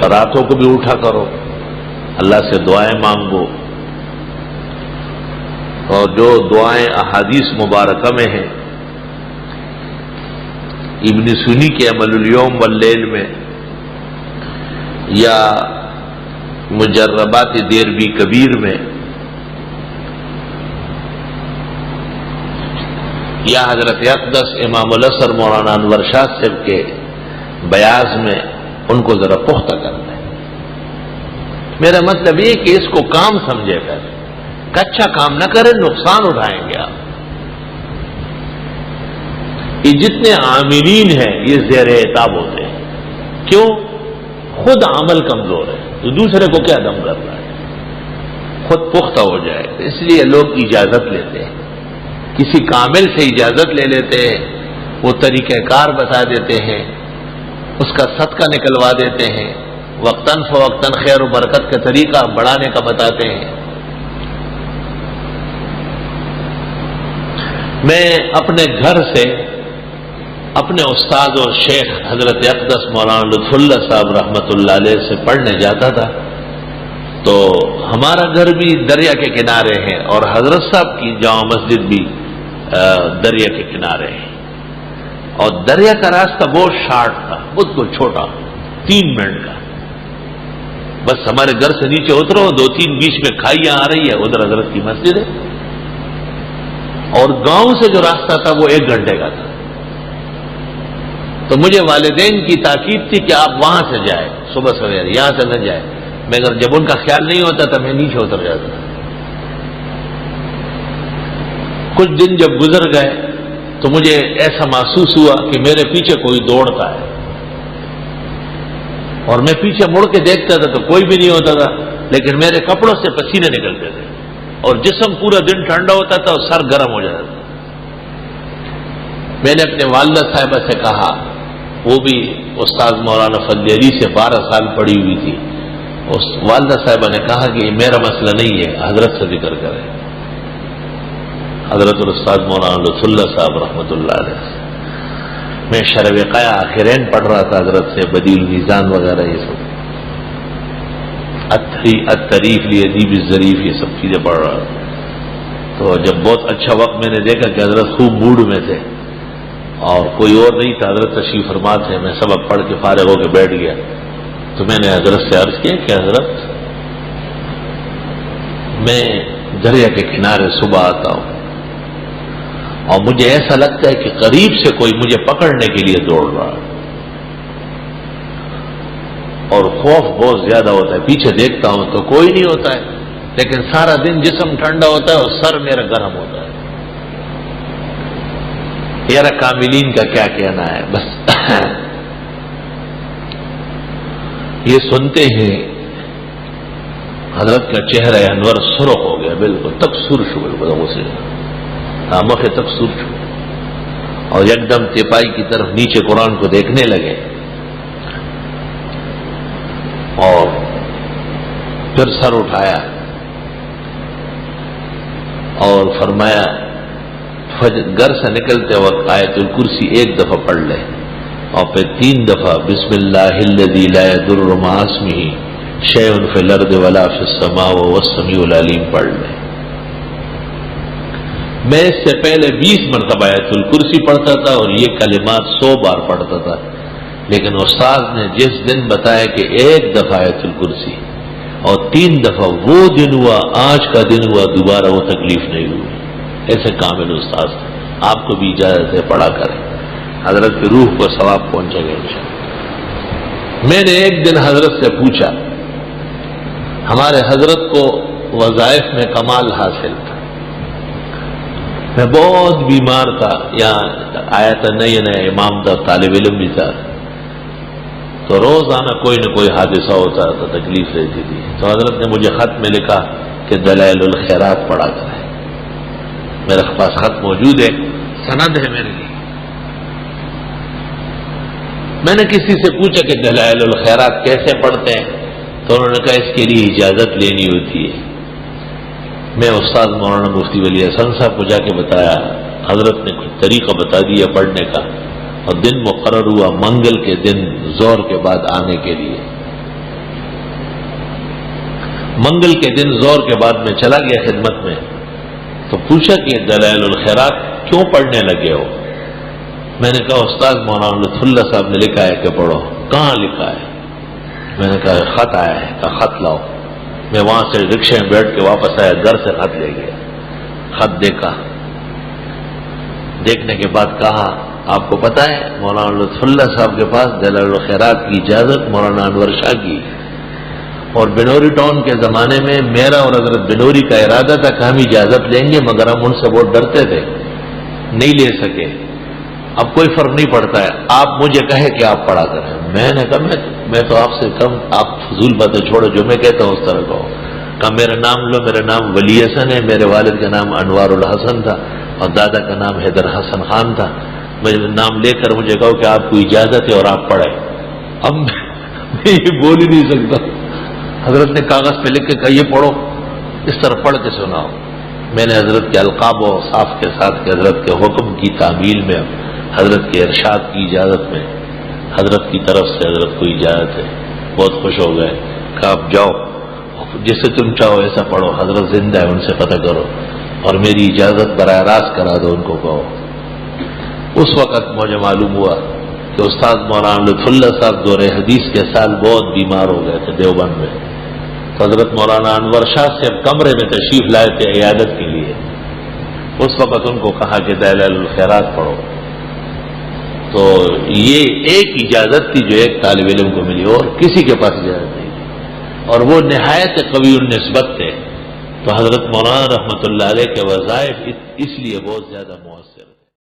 راتوں کو بھی اٹھا کرو، اللہ سے دعائیں مانگو، اور جو دعائیں احادیث مبارکہ میں ہیں، ابن سنی کے عمل الیوم واللیل میں، یا مجربات دیربی کبیر میں، یا حضرت اقدس امام الاسر مولانا انور شاہ صاحب کے بیاض میں، ان کو ذرا پختہ کرنا ہے۔ میرا مطلب یہ کہ اس کو کام سمجھے کر، کچا کام نہ کریں، نقصان اٹھائیں گے آپ۔ یہ جتنے عاملین ہیں یہ زیر عتاب ہوتے ہیں، کیوں؟ خود عمل کمزور ہے تو دوسرے کو کیا دم کر رہا ہے، خود پختہ ہو جائے۔ اس لیے لوگ اجازت لیتے ہیں، کسی کامل سے اجازت لے لیتے ہیں، وہ طریقہ کار بتا دیتے ہیں، اس کا صدقہ نکلوا دیتے ہیں، وقتاً فوقتاً خیر و برکت کا طریقہ بڑھانے کا بتاتے ہیں۔ میں اپنے گھر سے اپنے استاد اور شیخ حضرت اقدس مولانا لطف اللہ صاحب رحمۃ اللہ علیہ سے پڑھنے جاتا تھا، تو ہمارا گھر بھی دریا کے کنارے ہے اور حضرت صاحب کی جامع مسجد بھی دریا کے کنارے ہے، اور دریا کا راستہ بہت شارٹ تھا، بالکل چھوٹا، 3 منٹ کا، بس ہمارے گھر سے نیچے اترو، 2-3 بیچ میں کھائیاں آ رہی ہے، ادھر حضرت کی مسجد ہے، اور گاؤں سے جو راستہ تھا وہ 1 گھنٹے کا تھا۔ تو مجھے والدین کی تاکید تھی کہ آپ وہاں سے جائیں صبح سویرے، یہاں سے نہ جائیں، مگر جب ان کا خیال نہیں ہوتا تھا میں نیچے اتر جاتا تھا۔ کچھ دن جب گزر گئے تو مجھے ایسا محسوس ہوا کہ میرے پیچھے کوئی دوڑتا ہے، اور میں پیچھے مڑ کے دیکھتا تھا تو کوئی بھی نہیں ہوتا تھا، لیکن میرے کپڑوں سے پسینے نکلتے تھے اور جسم پورا دن ٹھنڈا ہوتا تھا اور سر گرم ہو جاتا تھا۔ میں نے اپنے والدہ صاحبہ سے کہا، وہ بھی استاد مولانا فضل علی سے 12 سال پڑھی ہوئی تھی، اس والدہ صاحبہ نے کہا کہ یہ میرا مسئلہ نہیں ہے، حضرت سے ذکر کریں۔ حضرت الاستاذ مولانا لطف اللہ صاحب رحمۃ اللہ علیہ سے میں شرح وقایہ آخرین پڑھ رہا تھا حضرت سے، بدیع المیزان وغیرہ یہ سب، التریف لادیب الظریف یہ سب چیزیں پڑھ رہا تھا۔ تو جب بہت اچھا وقت میں نے دیکھا کہ حضرت خوب موڈ میں تھے اور کوئی اور نہیں تھا، حضرت تشریف فرما تھے، میں سبق پڑھ کے فارغ ہو کے بیٹھ گیا، تو میں نے حضرت سے عرض کیا کہ حضرت میں دریا کے کنارے صبح آتا ہوں اور مجھے ایسا لگتا ہے کہ قریب سے کوئی مجھے پکڑنے کے لیے دوڑ رہا ہے، اور خوف بہت زیادہ ہوتا ہے، پیچھے دیکھتا ہوں تو کوئی نہیں ہوتا ہے، لیکن سارا دن جسم ٹھنڈا ہوتا ہے اور سر میرا گرم ہوتا ہے۔ یار کاملین کا کیا کہنا ہے، بس یہ سنتے ہیں حضرت کا چہرہ انور سرخ ہو گیا، بالکل تک سرخ ہو گیا، اسے آمخ تک سرخ، اور یک دم تپائی کی طرف نیچے قرآن کو دیکھنے لگے، اور پھر سر اٹھایا اور فرمایا گھر سے نکلتے وقت آیت الکرسی 1 دفعہ پڑھ لے، اور پھر 3 دفعہ بسم اللہ الذی لا یضر مع اسمہ شیء فی الارض ولا فی السماء وهو السمیع العلیم پڑھ لے۔ میں اس سے پہلے 20 مرتبہ آیت الکرسی پڑھتا تھا اور یہ کلمات 100 بار پڑھتا تھا، لیکن استاد نے جس دن بتایا کہ 1 دفعہ آیت الکرسی اور 3 دفعہ وہ دن ہوا، آج کا دن ہوا، دوبارہ وہ تکلیف نہیں ہوئی۔ ایسے کامل استاد آپ کو بھی اجازت ہے پڑھا کریں، حضرت کی روح کو ثواب پہنچے گا انشاءاللہ۔ میں نے ایک دن حضرت سے پوچھا، ہمارے حضرت کو وظائف میں کمال حاصل تھا، میں بہت بیمار تھا، یہاں آیا تھا نیا امام تھا، طالب علم بھی تھا، تو روزانہ کوئی نہ کوئی حادثہ ہوتا تھا، تکلیف رہتی تھی، تو حضرت نے مجھے خط میں لکھا کہ دلائل الخیرات پڑھا کریں۔ میرے پاس خط موجود ہے، سند ہے میرے لیے۔ میں نے کسی سے پوچھا کہ دلائل الخیرات کیسے پڑھتے ہیں، تو انہوں نے کہا اس کے لیے اجازت لینی ہوتی ہے۔ میں استاد مولانا مفتی ولی حسن صاحب کو جا کے بتایا، حضرت نے کچھ طریقہ بتا دیا پڑھنے کا، اور دن مقرر ہوا منگل کے دن زور کے بعد آنے کے لیے، منگل کے دن زور کے بعد میں چلا گیا خدمت میں، تو پوچھا کہ دلائل الخیرات کیوں پڑھنے لگے ہو؟ میں نے کہا استاد مولانا لطف اللہ صاحب نے لکھا ہے کہ پڑھو۔ کہاں لکھا ہے؟ میں نے کہا خط آیا ہے۔ کہا خط لاؤ۔ میں وہاں سے رکشے میں بیٹھ کے واپس آیا، گھر سے خط لے گیا، خط دیکھا، دیکھنے کے بعد کہا آپ کو پتا ہے مولانا لطف اللہ صاحب کے پاس دلائل الخیرات کی اجازت مولانا انور شاہ کی، اور بنوری ٹاؤن کے زمانے میں میرا اور حضرت بنوری کا ارادہ تھا کہ ہم اجازت لیں گے، مگر ہم ان سے بہت ڈرتے تھے، نہیں لے سکے۔ اب کوئی فرق نہیں پڑتا ہے، آپ مجھے کہے کہ آپ پڑھا کریں۔ میں نے کہا میں تو آپ سے کم، آپ فضول باتیں چھوڑو، جو میں کہتا ہوں اس طرح کہو۔ کہا میرا نام لو، میرا نام ولی حسن ہے، میرے والد کا نام انوار الحسن تھا اور دادا کا نام حیدر حسن خان تھا۔ میرا نام لے کر مجھے کہو کہ آپ کو اجازت ہے اور آپ پڑھیں۔ اب میں یہ بول ہی نہیں سکتا۔ حضرت نے کاغذ پہ لکھ کے کہا یہ پڑھو، اس طرح پڑھ کے سناؤ۔ میں نے حضرت کے القاب و اوصاف کے ساتھ کہ حضرت کے حکم کی تعمیل میں، حضرت کے ارشاد کی اجازت میں، حضرت کی طرف سے حضرت کو اجازت ہے، بہت خوش ہو گئے۔ کہا آپ جاؤ، جسے تم چاہو ایسا پڑھو، حضرت زندہ ہے، ان سے پتہ کرو اور میری اجازت براہ راست کرا دو، ان کو کہو۔ اس وقت مجھے معلوم ہوا کہ استاد مولانا لطف اللہ صاحب دور حدیث کے سال بہت بیمار ہو گئے تھے دیوبند میں، تو حضرت مولانا انور شاہ سے کمرے میں تشریف لائے تھے عیادت کے لیے۔ اس وقت ان کو کہا کہ دلائل الخیرات پڑھو، تو یہ ایک اجازت تھی جو ایک طالب علم کو ملی، اور کسی کے پاس اجازت نہیں تھی، اور وہ نہایت قوی النسبت تھے۔ تو حضرت مولانا رحمۃ اللہ علیہ کے وظائف اس لیے بہت زیادہ مؤثر